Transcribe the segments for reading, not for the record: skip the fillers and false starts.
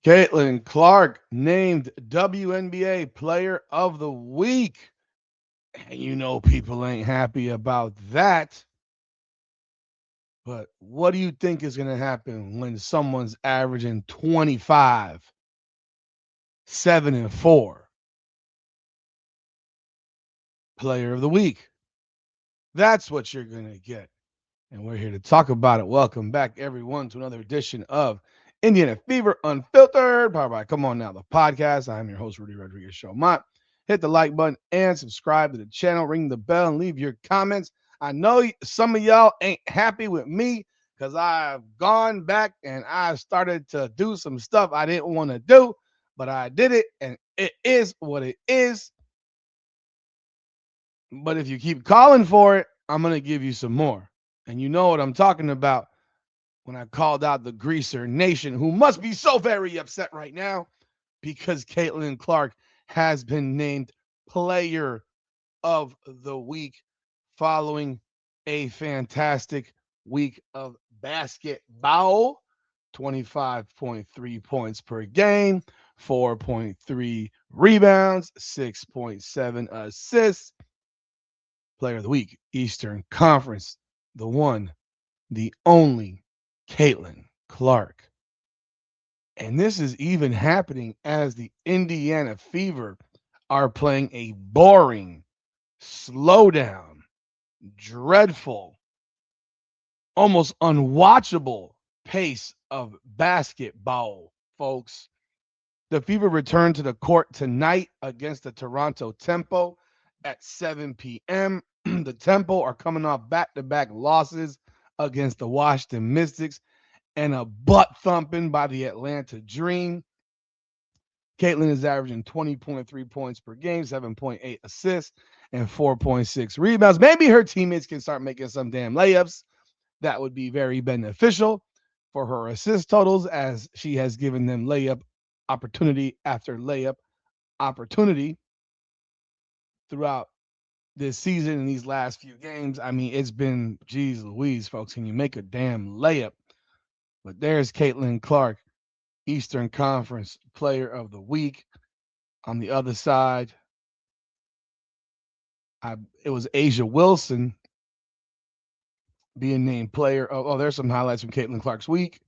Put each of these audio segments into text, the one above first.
Caitlin Clark named WNBA Player of the Week. And you know people ain't happy about that. But what do you think is going to happen when someone's averaging 25, 7 and 4 Player of the Week? That's what you're going to get. And we're here to talk about it. Welcome back, everyone, to another edition of Indiana Fever Unfiltered, powered by Come On Now, the podcast. I'm your host, Rudy Rodriguez Showmont. Hit the like button and subscribe to the channel. Ring the bell and leave your comments. I know some of y'all ain't happy with me because I've gone back and I've started to do some stuff I didn't want to do, but I did it, and it is what it is. But if you keep calling for it, I'm going to give you some more. And you know what I'm talking about when I called out the Greaser Nation, who must be so very upset right now because Caitlin Clark has been named Player of the Week following a fantastic week of basketball. 25.3 points per game, 4.3 rebounds, 6.7 assists. Player of the Week, Eastern Conference, the one, the only Caitlin Clark. And this is even happening as the Indiana Fever are playing a boring, slow down, dreadful, almost unwatchable pace of basketball, folks. The Fever return to the court tonight against the Toronto Tempo at 7 p.m. The Tempo are coming off back-to-back losses against the Washington Mystics and a butt thumping by the Atlanta Dream. Caitlin is averaging 20.3 points per game, 7.8 assists, and 4.6 rebounds. Maybe her teammates can start making some damn layups. That would be very beneficial for her assist totals, as she has given them layup opportunity after layup opportunity throughout this season in these last few games. I mean, it's been, geez Louise, folks, can you make a damn layup? But there's Caitlin Clark, Eastern Conference Player of the Week. On the other side, it was Asia Wilson being named Player. Oh, there's some highlights from Caitlin Clark's week.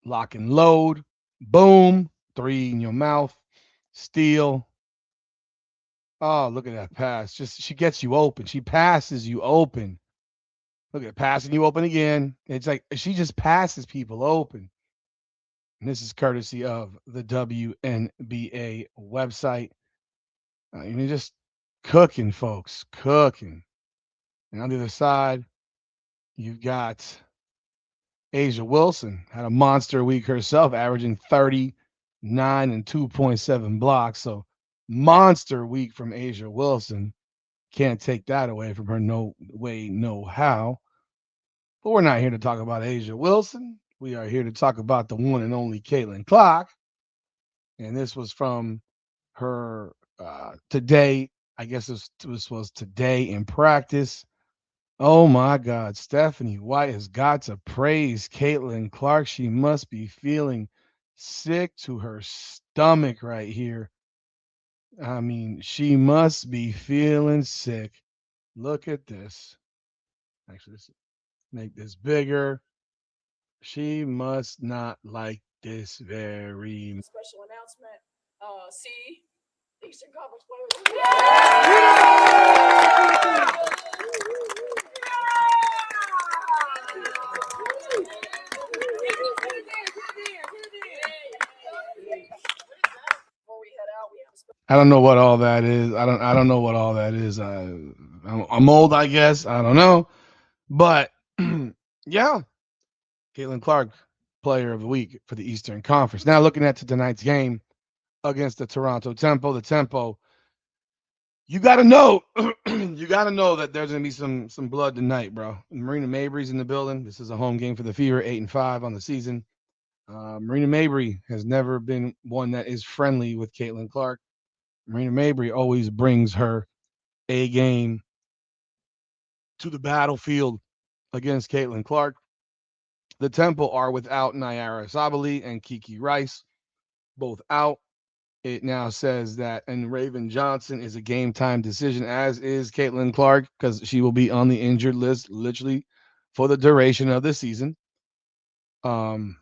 Lock and load, boom, three in your mouth, steal. Oh, look at that pass. Just she gets you open. She passes you open. Look at passing you open again. It's like she just passes people open. And this is courtesy of the WNBA website. You're just cooking, folks, cooking. And on the other side, you've got Asia Wilson, had a monster week herself, averaging 39 and 2.7 blocks. So monster week from Asia Wilson. Can't take that away from her, no way, no how. But we're not here to talk about Asia Wilson. We are here to talk about the one and only Caitlin Clark. And this was from her today. I guess this was today in practice. Oh my God, Stephanie White has got to praise Caitlin Clark. She must be feeling sick to her stomach right here. I mean, she must be feeling sick. Look at this. Actually, let's make this bigger. She must not like this very special announcement. See, Eastern Conference Player. I don't know what all that is. I don't know what all that is. I'm old, I guess. I don't know. But yeah, Caitlin Clark, Player of the Week for the Eastern Conference. Now looking at tonight's game against the Toronto Tempo. The Tempo, you gotta know, you gotta know that there's gonna be some blood tonight, bro. Marina Mabrey's in the building. This is a home game for the Fever, 8-5 on the season. Marina Mabrey has never been one that is friendly with Caitlin Clark. Marina Mabrey always brings her A game to the battlefield against Caitlin Clark. The Temple are without Nyara Sabali and Kiki Rice. both out. It now says that and Raven Johnson is a game time decision, as is Caitlin Clark, because she will be on the injured list literally for the duration of the season. Um,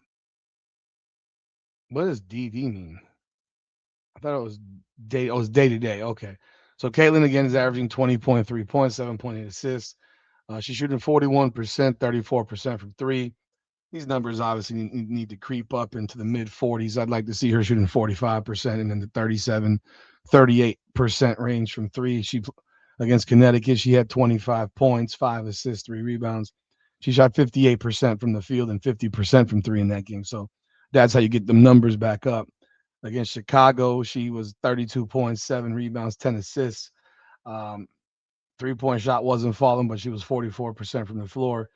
what does DD mean? I thought it was day. Oh, it's day to day. Okay. So Caitlin again is averaging 20.3 points, 7.8 assists. She's shooting 41%, 34% from three. These numbers obviously need to creep up into the mid 40s. I'd like to see her shooting 45% and in the 37, 38% range from three. Against Connecticut, she had 25 points, five assists, three rebounds. She shot 58% from the field and 50% from three in that game. So that's how you get them numbers back up. Against Chicago, she was 32 points, seven rebounds, 10 assists. Um, 3-point shot wasn't falling, but she was 44% from the floor.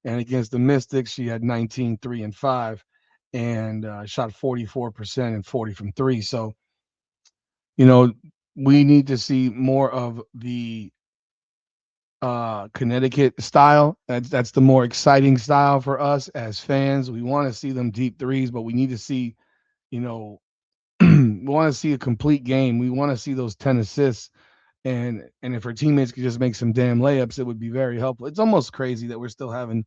And against the Mystics, she had 19, 3, and 5, and shot 44% and 40 from three. So, you know, we need to see more of the Connecticut style. That's the more exciting style for us as fans. We want to see them deep threes, but we need to see, you know, we want to see a complete game. We want to see those 10 assists and if her teammates could just make some damn layups, it would be very helpful. It's almost crazy that we're still having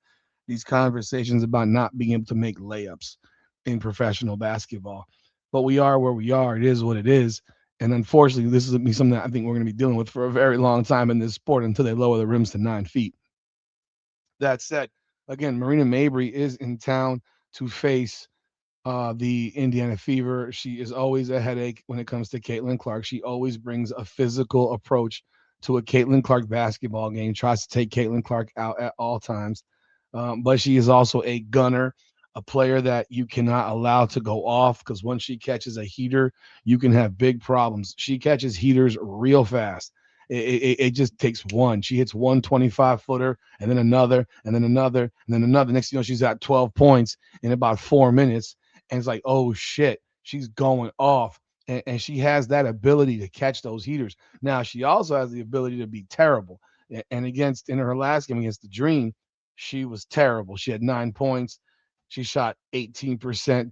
these conversations about not being able to make layups in professional basketball. But we are where we are. It is what it is. And unfortunately, this is be something that I think we're going to be dealing with for a very long time in this sport until they lower the rims to 9 feet. That said, again, Marina Mabrey is in town to face the Indiana Fever. She is always a headache when it comes to Caitlin Clark. She always brings a physical approach to a Caitlin Clark basketball game, tries to take Caitlin Clark out at all times. But she is also a gunner, a player that you cannot allow to go off because once she catches a heater, you can have big problems. She catches heaters real fast. It just takes one. She hits one 25-footer and then another and then another and then another. Next thing you know, she's at 12 points in about 4 minutes and it's like, oh shit, she's going off. And she has that ability to catch those heaters. Now, she also has the ability to be terrible. And against in her last game against the Dream, she was terrible. She had 9 points. She shot 18%,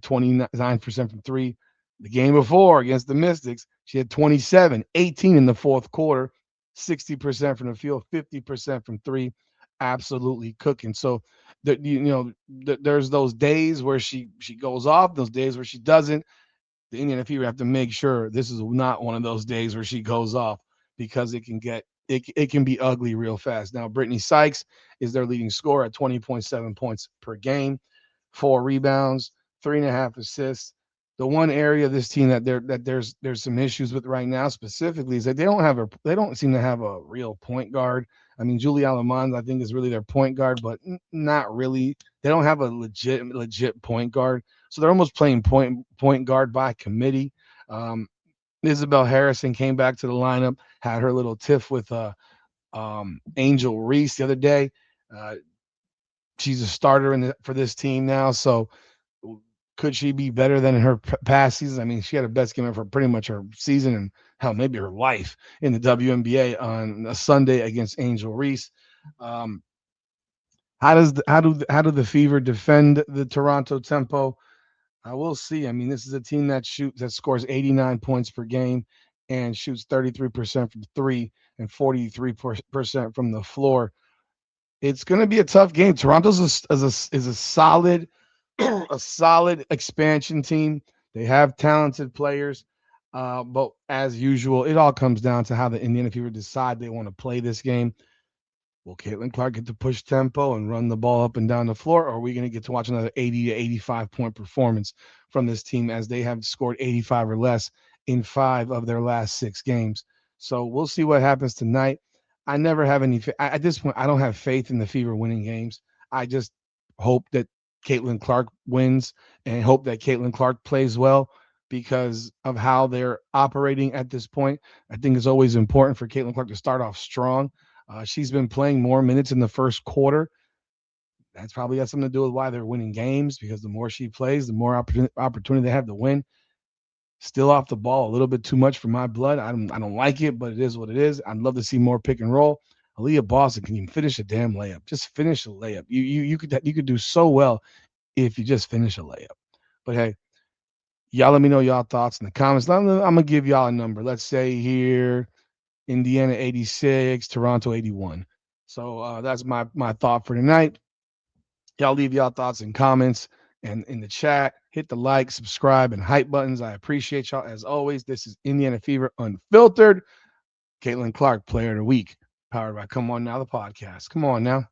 29% from three. The game before against the Mystics, she had 27, 18 in the fourth quarter, 60% from the field, 50% from three. Absolutely cooking. So there's those days where she goes off, those days where she doesn't. The Indiana Fever have to make sure this is not one of those days where she goes off because it can be ugly real fast. Now, Brittany Sykes is their leading scorer at 20.7 points per game, 4 rebounds, 3.5 assists. The one area of this team that there's some issues with right now specifically is that they don't seem to have a real point guard. I mean, Julie Alamans, I think, is really their point guard, but not really. They don't have a legit point guard, so they're almost playing point guard by committee. Um, Isabel Harrison came back to the lineup, had her little tiff with Angel Reese the other day. Uh, she's a starter for this team now, so could she be better than in her past seasons? I mean, she had her best game of her pretty much her season and hell, maybe her life in the WNBA on a Sunday against Angel Reese. Um, how do the Fever defend the Toronto Tempo? I will see. I mean, this is a team that scores 89 points per game and shoots 33% from three and 43% from the floor. It's going to be a tough game. Toronto's is a solid a solid expansion team. They have talented players, but as usual, it all comes down to how the Indiana Fever decide they want to play this game. Will Caitlin Clark get to push tempo and run the ball up and down the floor, or are we going to get to watch another 80 to 85 point performance from this team as they have scored 85 or less in 5 of their last 6 games? So we'll see what happens tonight. I never have any at this point. I don't have faith in the Fever winning games. I just hope that Caitlin Clark wins and hope that Caitlin Clark plays well because of how they're operating at this point. I think it's always important for Caitlin Clark to start off strong. She's been playing more minutes in the first quarter. That's probably got something to do with why they're winning games because the more she plays, the more opportunity they have to win. Still off the ball a little bit too much for my blood. I don't like it, but it is what it is. I'd love to see more pick and roll. Aaliyah Boston can even finish a damn layup. Just finish a layup. You could do so well if you just finish a layup. But hey, Y'all let me know y'all thoughts in the comments. I'm gonna give y'all a number. Let's say here, Indiana 86, Toronto 81. So that's my thought for tonight. Y'all leave y'all thoughts and comments and in the chat. Hit the like, subscribe, and hype buttons. I appreciate y'all as always. This is Indiana Fever Unfiltered. Caitlin Clark, Player of the Week, powered by Come On Now, the podcast. Come on now.